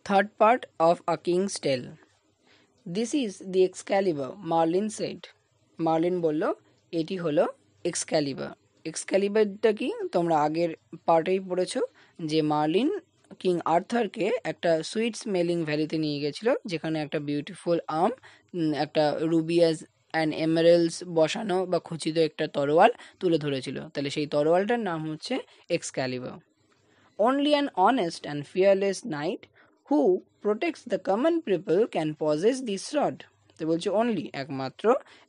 Third part of A King's Tale. This is the Excalibur, Merlin said. Merlin বলল, এটি হলো এক্সক্যালিবার। এক্সক্যালিবারটা কি তোমরা আগের পার্টেই পড়েছ, যে মার্লিন কিং আর্থারকে একটা সুইট স্মেলিং ভ্যালিতে নিয়ে গেছিল, যেখানে একটা বিউটিফুল একটা রুবিয়াস অ্যান্ড এমারেলস বসানো বা খচিত একটা তরোয়াল তুলে ধরেছিল। তাহলে সেই তরোয়ালটার নাম হচ্ছে এক্সক্যালিবার। Only an honest and fearless knight who protects the common people can possess this sword. তো বলছে অনলি, একমাত্র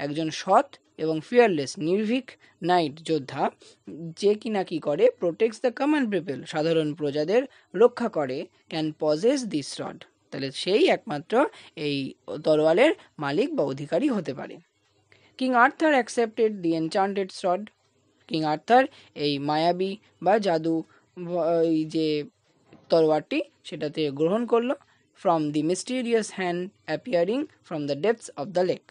একজন সৎ এবং ফিয়ারলেস নির্ভীক নাইট যোদ্ধা, যে কিনা কি করে, প্রোটেক্টস দ্য কমন পিপল, সাধারণ প্রজাদের রক্ষা করে, ক্যান পজেস দিস রড, তাহলে সেই একমাত্র এই তরোয়ালের মালিক বা অধিকারী হতে পারে। কিং আর্থার অ্যাকসেপ্টেড দি এনচান্টেড রড। কিং আর্থার এই মায়াবী বা জাদু এই যে তরোয়ারটি সেটাতে গ্রহণ করলো। From the mysterious hand appearing from the depths of the lake,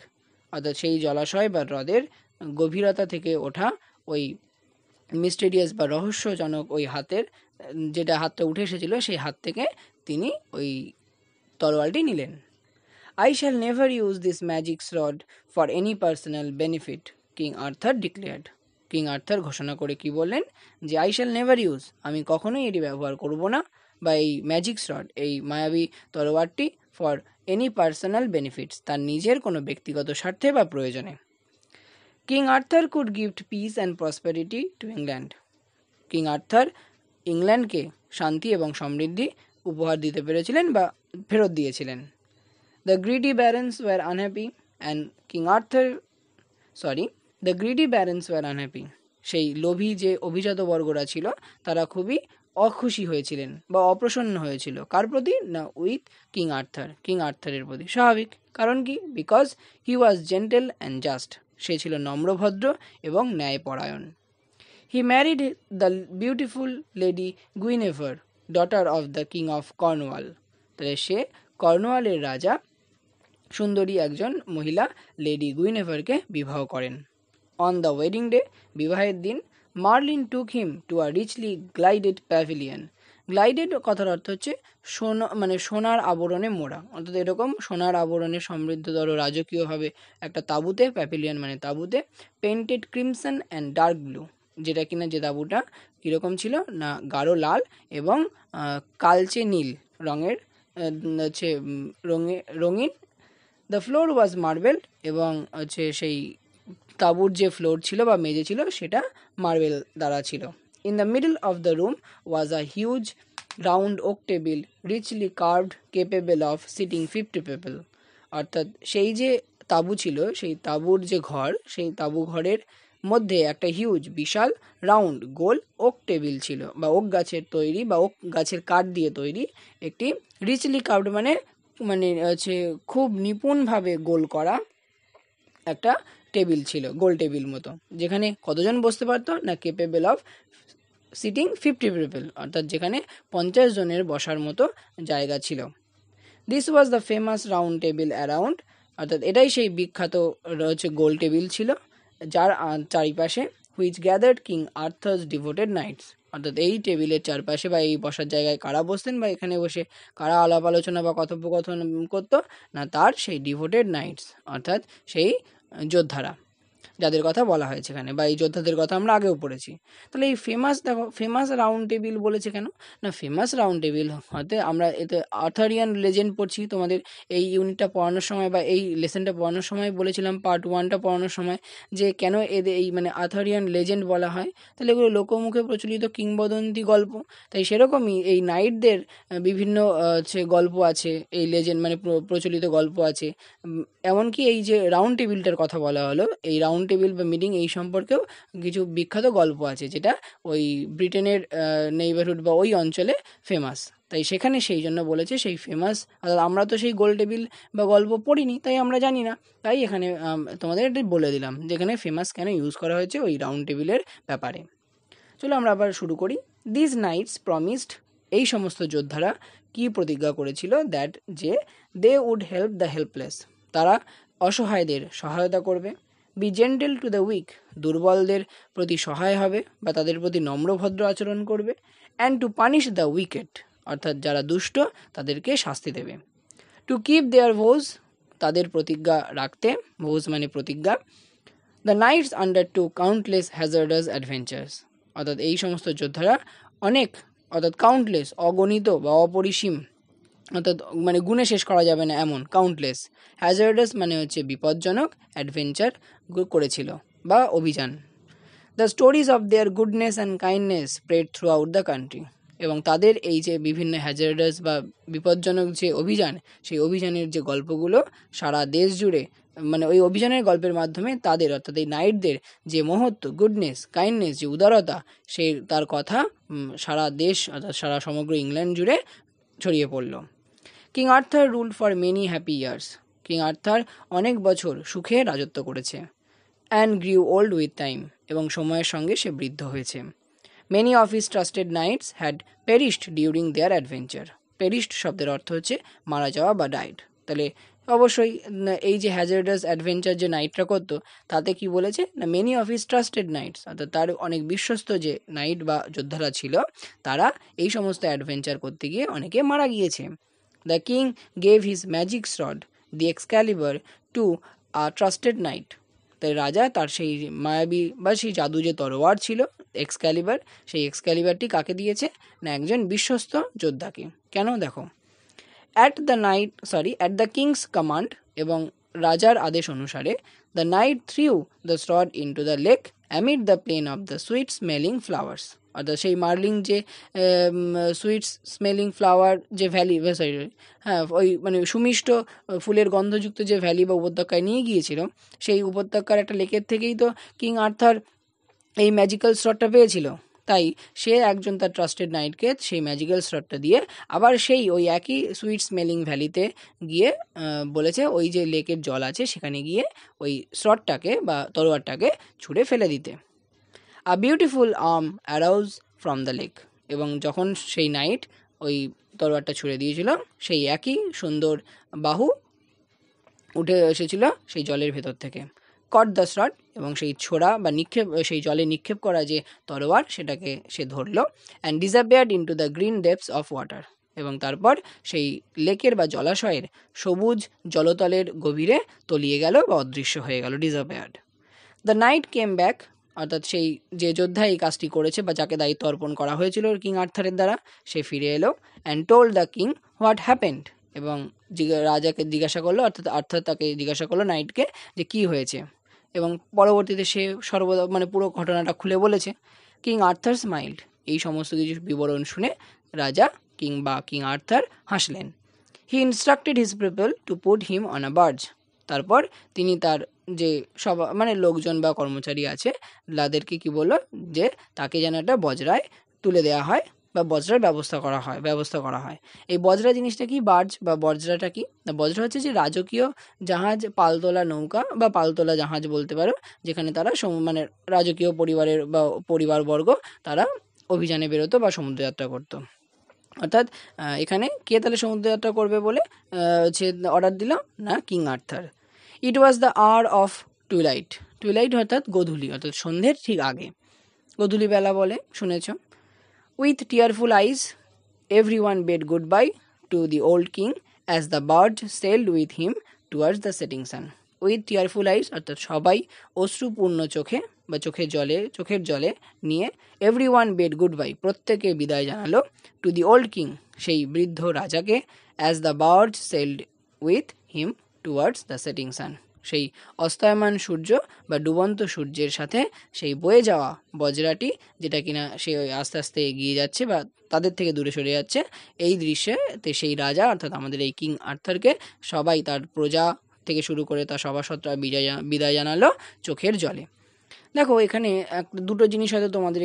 অর্থাৎ সেই জলাশয় বা হ্রদের গভীরতা থেকে ওঠা ওই মিস্টিরিয়াস বা রহস্যজনক ওই হাতের, যেটা হাতটা উঠে এসেছিল সেই হাত থেকে তিনি ওই তরোয়ালটি নিলেন। I shall never use this magic sword for any personal benefit, king Arthur declared. King Arthur ঘোষণা করে কি বললেন, যে আই শ্যাল নেভার ইউজ, আমি কখনোই এটি ব্যবহার করব না, বা এই ম্যাজিক স্রড, এই মায়াবী তরোয়ারটি, ফর এনি পার্সোনাল বেনিফিটস, তার নিজের কোনো ব্যক্তিগত স্বার্থে বা প্রয়োজনে। King Arthur could gift piece and prosperity to England. King Arthur ইংল্যান্ডকে শান্তি এবং সমৃদ্ধি উপহার দিতে পেরেছিলেন বা ফেরত দিয়েছিলেন। The greedy barons were unhappy and King Arthur, the greedy barons were unhappy. সেই লোভী যে অভিজাত বর্গরা ছিল তারা খুবই অখুশি হয়েছিলেন বা অপ্রসন্ন হয়েছিল। কার প্রতি? না, উইথ কিং আর্থার, কিং আর্থারের প্রতি। স্বাভাবিক, কারণ কি? Because he was gentle and just, সে ছিল নম্রভদ্র এবং ন্যায়পরায়ণ। He married the beautiful lady Guinevere, daughter of the king of Cornwall, তাহলে সে কর্নওয়ালের রাজা সুন্দরী একজন মহিলা লেডি গুইনেভারকে বিবাহ করেন। অন দ্য ওয়েডিং ডে, বিবাহের দিন, Merlin took him to a richly glided pavilion. Glided কথার অর্থ হচ্ছে সোনার আবরণে মোড়া, অর্থাৎ এরকম সোনার আবরণে সমৃদ্ধতর রাজকীয়ভাবে একটা তাঁবুতে, প্যাভিলিয়ন মানে তাঁবুতে, painted crimson and dark blue, যেটা কিনা যে তাঁবুটা কীরকম ছিল না, গাঢ় লাল এবং কালচে নীল রঙের হচ্ছে রঙিন। দ্য ফ্লোর ওয়াজ মার্বেল, এবং হচ্ছে সেই তাঁবুর যে ফ্লোর ছিল বা মেঝে ছিল সেটা মার্বেল দ্বারা ছিল। In the middle of the room was a huge round oak table richly carved, capable of seating 50 people, অর্থাৎ সেই যে তাঁবু ছিল, সেই তাঁবুর যে ঘর, সেই তাঁবু ঘরের মধ্যে একটা হিউজ বিশাল রাউন্ড গোল ওক টেবিল ছিল, বা ওক গাছের তৈরি বা ওক গাছের কাঠ দিয়ে তৈরি একটি রিচলি কার্ভড মানে হচ্ছে খুব নিপুণভাবে গোল করা একটা টেবিল ছিল, গোল টেবিল মতো, যেখানে কতজন বসতে পারতো না, কেপেবল অফ সিটিং 50 পিপল, অর্থাৎ যেখানে 50 জনের বসার মতো জায়গা ছিল। This was the famous round table around, অর্থাৎ এটাই সেই বিখ্যাত হচ্ছে গোল টেবিল ছিল, যার চারিপাশে which gathered King Arthur's devoted knights, অর্থাৎ এই টেবিলের চারপাশে বা এই বসার জায়গায় কারা বসতেন বা এখানে বসে কারা আলাপ আলোচনা বা কথোপকথন করতো না, তার সেই ডিভোটেড নাইটস, অর্থাৎ সেই যোদ্ধারা, যাদের কথা বলা হয়েছে এখানে, বা এই যোদ্ধাদের কথা আমরা আগেও পড়েছি। তাহলে এই দেখো ফেমাস রাউন্ড টেবিল বলেছে কেন না, ফেমাস রাউন্ড টেবিল হতে আমরা এতে আর্থারিয়ান লেজেন্ড পড়ছি, তোমাদের এই ইউনিটটা পড়ানোর সময় বা এই লেসনটা পড়ানোর সময় বলেছিলাম, পার্ট 1টা পড়ানোর সময়, যে কেন এদের এই আর্থারিয়ান লেজেন্ড বলা হয়। তাহলে এগুলো লোকমুখে প্রচলিত কিংবদন্তি গল্প, তাই সেরকমই এই নাইটদের বিভিন্ন হচ্ছে গল্প আছে, এই লেজেন্ড প্রচলিত গল্প আছে। এমনকি এই যে রাউন্ড টেবিলটার কথা বলা হলো, এই রাউন্ড টেবিল বা মিটিং এই সম্পর্কেও কিছু বিখ্যাত গল্প আছে, যেটা ওই ব্রিটেনের নেইবারহুড বা ওই অঞ্চলে ফেমাস, তাই সেখানে সেই জন্য বলেছে সেই ফেমাস। অর্থাৎ আমরা তো সেই গোল টেবিল বা গল্প পড়িনি, তাই আমরা জানি না, তাই এখানে তোমাদের এটা বলে দিলাম যেখানে ফেমাস কেন ইউজ করা হয়েছে ওই রাউন্ড টেবিলের ব্যাপারে। চলো আমরা আবার শুরু করি। দিস নাইটস প্রমিসড, এই সমস্ত যোদ্ধারা কি প্রতিজ্ঞা করেছিল, দ্যাট যে they would help the helpless, তারা অসহায়দের সহায়তা করবে, be gentle to the weak, দুর্বলদের প্রতি সহায় হবে বা তাদের প্রতি নম্রভদ্র আচরণ করবে, and two punish the wicket, অর্থাৎ যারা দুষ্ট তাদেরকে শাস্তি দেবে। টু কিপ দেয়ার ভোজ, তাদের প্রতিজ্ঞা রাখতে, ভোজ মানে প্রতিজ্ঞা। The knights undertook countless hazardous adventures, অর্থাৎ এই সমস্ত যোদ্ধারা অনেক, অর্থাৎ কাউন্টলেস অগণিত বা অপরিসীম, অর্থাৎ মানে গুণে শেষ করা যাবে না এমন, কাউন্টলেস, হ্যাজার্ডাস মানে হচ্ছে বিপজ্জনক, অ্যাডভেঞ্চার করেছিল বা অভিযান। The stories of their goodness and kindness spread through out the country, এবং তাদের এই যে বিভিন্ন হ্যাজার্ডাস বা বিপজ্জনক যে অভিযান, সেই অভিযানের যে গল্পগুলো সারা দেশ জুড়ে, মানে ওই অভিযানের গল্পের মাধ্যমে তাদের, অর্থাৎ এই নাইটদের যে মহত্ব, গুডনেস, কাইন্ডনেস, যে উদারতা, সেই তার কথা সারা দেশ, অর্থাৎ সারা সমগ্র ইংল্যান্ড জুড়ে ছড়িয়ে পড়ল। King Arthur ruled for many happy years, King Arthur অনেক বছর সুখে রাজত্ব করেছে। And grew old with time, এবং সময়ের সঙ্গে সে বৃদ্ধ হয়েছে। Many of his trusted knights had perished during their adventure, perished শব্দের অর্থ হচ্ছে মারা যাওয়া বা ডাইড। তাহলে অবশ্যই এই যে হ্যাজার্ডাস অ্যাডভেঞ্চার যে নাইটরা করতো, তাতে কি বলেছে না, many of his trusted knights, অর্থাৎ তার অনেক বিশ্বস্ত যে নাইট বা যোদ্ধারা ছিল, তারা এই সমস্ত অ্যাডভেঞ্চার করতে গিয়ে অনেকে মারা গিয়েছে। The king gave his magic rod the Excalibur to a trusted knight, তাই রাজা তার সেই মায়াবী বা সেই জাদু যে তরোয়ার ছিল এক্সক্যালিবার, সেই এক্সক্যালিবারটি কাকে দিয়েছে না, একজন বিশ্বস্ত যোদ্ধাকে। কেন, দেখো, অ্যাট দ্য কিংস কমান্ড, এবং রাজার আদেশ অনুসারে, the knight threw the sword into the lake amid the plain of the sweet smelling flowers, অর্থাৎ সেই মার্লিং যে সুইটস স্মেলিং ফ্লাওয়ার যে ভ্যালি, হ্যাঁ ওই মানে সুমিষ্ট ফুলের গন্ধযুক্ত যে ভ্যালি বা উপত্যকায় নিয়ে গিয়েছিল, সেই উপত্যকার একটা লেকের থেকেই তো কিং আর্থার এই ম্যাজিক্যাল স্রডটা পেয়েছিল। তাই সে একজন তার ট্রাস্টেড নাইটকে সেই ম্যাজিক্যাল স্রডটা দিয়ে আবার সেই ওই একই সুইট স্মেলিং ভ্যালিতে গিয়ে বলেছে ওই যে লেকের জল আছে সেখানে গিয়ে ওই স্রডটাকে বা তরোয়ারটাকে ছুঁড়ে ফেলে দিতে। A beautiful arm arose from the lake, এবং যখন সেই নাইট ওই তরোয়ারটা ছুঁড়ে দিয়েছিল, সেই একই সুন্দর বাহু উঠে এসেছিল সেই জলের ভেতর থেকে। কট দ্য শট, এবং সেই ছোড়া বা নিক্ষেপ, সেই জলে নিক্ষেপ করা যে তরোয়ার, সেটাকে সে ধরলো। And disappeared into the green depths of water, এবং তারপর সেই লেকের বা জলাশয়ের সবুজ জলতলের গভীরে তলিয়ে গেল বা অদৃশ্য হয়ে গেল, disappeared. The night came back, অর্থাৎ সেই যে যোদ্ধা এই কাজটি করেছে বা যাকে দায়িত্ব অর্পণ করা হয়েছিল কিং আর্থারের দ্বারা, সে ফিরে এলো। And told the king what happened, এবং রাজাকে জিজ্ঞাসা করলো, অর্থাৎ আর্থার তাকে জিজ্ঞাসা করলো নাইটকে যে কী হয়েছে, এবং পরবর্তীতে সে সর্বদা মানে পুরো ঘটনাটা খুলে বলেছে। কিং আর্থার স্মাইল্ড, এই সমস্ত কিছু বিবরণ শুনে রাজা কিং আর্থার হাসলেন। He instructed his people to put him on a barge, তারপর তিনি তার যে সব মানে লোকজন বা কর্মচারী আছে তাদেরকে কি বললো যে তাকে যেন একটা বজরায় তুলে দেওয়া হয় বা বজরার ব্যবস্থা করা হয়। এই বজরা জিনিসটা কি, বার্জ বা বজরাটা কি না, বজরা হচ্ছে যে রাজকীয় জাহাজ, পালতোলা নৌকা বা পালতোলা জাহাজ বলতে পারো, যেখানে তারা মানে রাজকীয় পরিবারের বা পরিবারবর্গ তারা অভিযানে বেরোতো বা সমুদ্রযাত্রা করতো। অর্থাৎ এখানে কে তাহলে সমুদ্রযাত্রা করবে বলে হচ্ছে অর্ডার দিল না, King Arthur. It was the hour of twilight, twilight অর্থাৎ গোধূলি, অর্থাৎ সন্ধ্যের ঠিক আগে, গোধূলি বেলা বলে শুনেছ। With tearful eyes every one bade good bye to the old king as the bird sailed with him towards the setting sun. With tearful eyes অর্থাৎ সবাই অশ্রুপূর্ণ চোখে বা চোখের জলে নিয়ে, every one bade good bye প্রত্যেকে বিদায় জানালো, টু দি ওল্ড কিং সেই বৃদ্ধ রাজাকে, as the bird sailed with him towards the setting সান সেই অস্তয়মান সূর্য বা ডুবন্ত সূর্যের সাথে সেই বয়ে যাওয়া বজরাটি, যেটা কিনা সে আস্তে আস্তে এগিয়ে যাচ্ছে বা তাদের থেকে দূরে সরে যাচ্ছে, এই দৃশ্যে সেই রাজা অর্থাৎ আমাদের এই কিং আর্থারকে সবাই তার প্রজা থেকে শুরু করে তার সভাসদরা বিদায় জানালো চোখের জলে। দেখো এখানে দুটো জিনিস হয়তো তোমাদের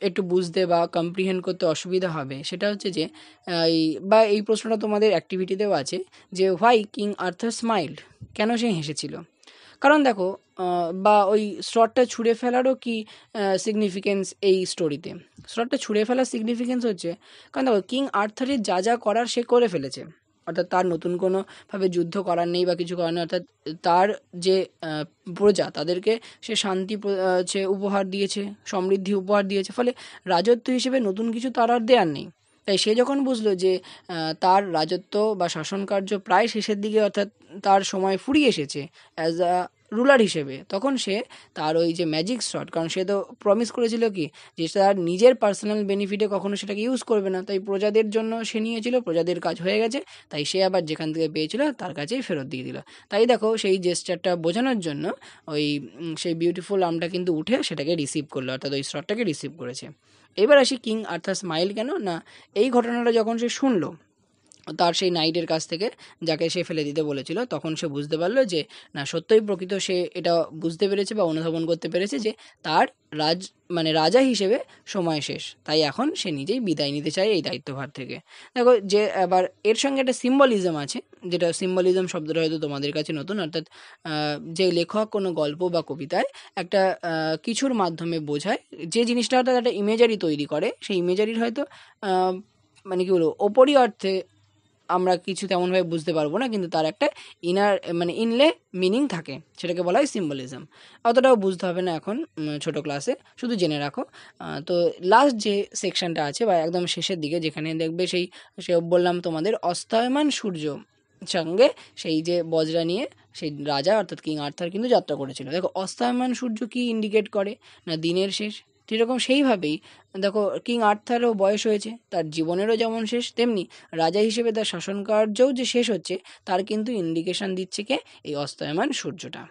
একটু বুঝতে বা কম্প্রিহেন্ড করতে অসুবিধা হবে, সেটা হচ্ছে যে এই প্রশ্নটা তোমাদের অ্যাক্টিভিটিতেও আছে যে হোয়াই কিং আর্থার স্মাইল্ড, কেন সে হেসেছিল। কারণ দেখো বা ওই স্লটটা ছুঁড়ে ফেলারও কি সিগনিফিকেন্স এই স্টোরিতে, স্লটটা ছুঁড়ে ফেলার সিগনিফিকেন্স হচ্ছে কারণ দেখো কিং আর্থারের যা করার সে করে ফেলেছে, অর্থাৎ তার নতুন কোনোভাবে যুদ্ধ করার নেই বা কিছু করার নেই, অর্থাৎ তার যে প্রজা তাদেরকে সে শান্তি সে উপহার দিয়েছে, সমৃদ্ধি উপহার দিয়েছে, ফলে রাজত্ব হিসেবে নতুন কিছু তার আর দেওয়ার নেই। তাই সে যখন বুঝলো যে তার রাজত্ব বা শাসনকার্য প্রায় শেষের দিকে, অর্থাৎ তার সময় ফুরিয়ে এসেছে অ্যাজ আ রুলার হিসেবে, তখন সে তার ওই যে ম্যাজিক শট, কারণ সে তো প্রমিস করেছিল কি যে তার নিজের পার্সোনাল বেনিফিটে কখনো সেটাকে ইউজ করবে না, তাই প্রজাদের জন্য সে নিয়েছিল, প্রজাদের কাজ হয়ে গেছে, তাই সে আবার যেখান থেকে পেয়েছিল তার কাছেই ফেরত দিয়ে দিল। তাই দেখো সেই জেস্টারটা বোঝানোর জন্য ওই সেই বিউটিফুল আর্মটা কিন্তু উঠে সেটাকে রিসিভ করলো, অর্থাৎ ওই শটটাকে রিসিভ করেছে। এবার আসি কিং আর্থার স্মাইল কেন না, এই ঘটনাটা যখন সে শুনলো তার সেই নাইটের কাছ থেকে, যাকে সে ফেলে দিতে বলেছিল, তখন সে বুঝতে পারলো যে না, সত্যই প্রকৃত সে এটা বুঝতে পেরেছে বা অনুধাবন করতে পেরেছে যে তার রাজা হিসেবে সময় শেষ, তাই এখন সে নিজেই বিদায় নিতে চায় এই দায়িত্বভার থেকে। দেখো যে আবার এর সঙ্গে একটা সিম্বলিজম আছে, যেটা সিম্বলিজম শব্দটা হয়তো তোমাদের কাছে নতুন, অর্থাৎ যে লেখক কোনো গল্প বা কবিতায় একটা কিছুর মাধ্যমে বোঝায়, যে জিনিসটা অর্থাৎ একটা ইমেজারি তৈরি করে, সেই ইমেজারির হয়তো মানে কি বলবো, ওপরই অর্থে আমরা কিছু তেমনভাবে বুঝতে পারবো না, কিন্তু তার একটা ইনলে মিনিং থাকে, সেটাকে বলা হয় সিম্বলিজম। অতটাও বুঝতে হবে না এখন ছোটো ক্লাসে, শুধু জেনে রাখো। তো লাস্ট যে সেকশনটা আছে বা একদম শেষের দিকে, যেখানে দেখবে সে বললাম তোমাদের অস্তায়মান সূর্য সঙ্গে সেই যে বজরা নিয়ে সেই রাজা অর্থাৎ কিং আর্থার কিন্তু যাত্রা করেছিল। দেখো অস্তায়মান সূর্য কি ইন্ডিকেট করে না, দিনের শেষ। সেরকম সেইভাবেই দেখো কিং আর্থারও বয়স হয়েছে, তার জীবনেরও যেমন শেষ, তেমনি রাজা হিসেবে তার শাসনকার্যও যে শেষ হচ্ছে, তার কিন্তু ইন্ডিকেশন দিচ্ছে কে, এই অস্তয়মান সূর্যটা।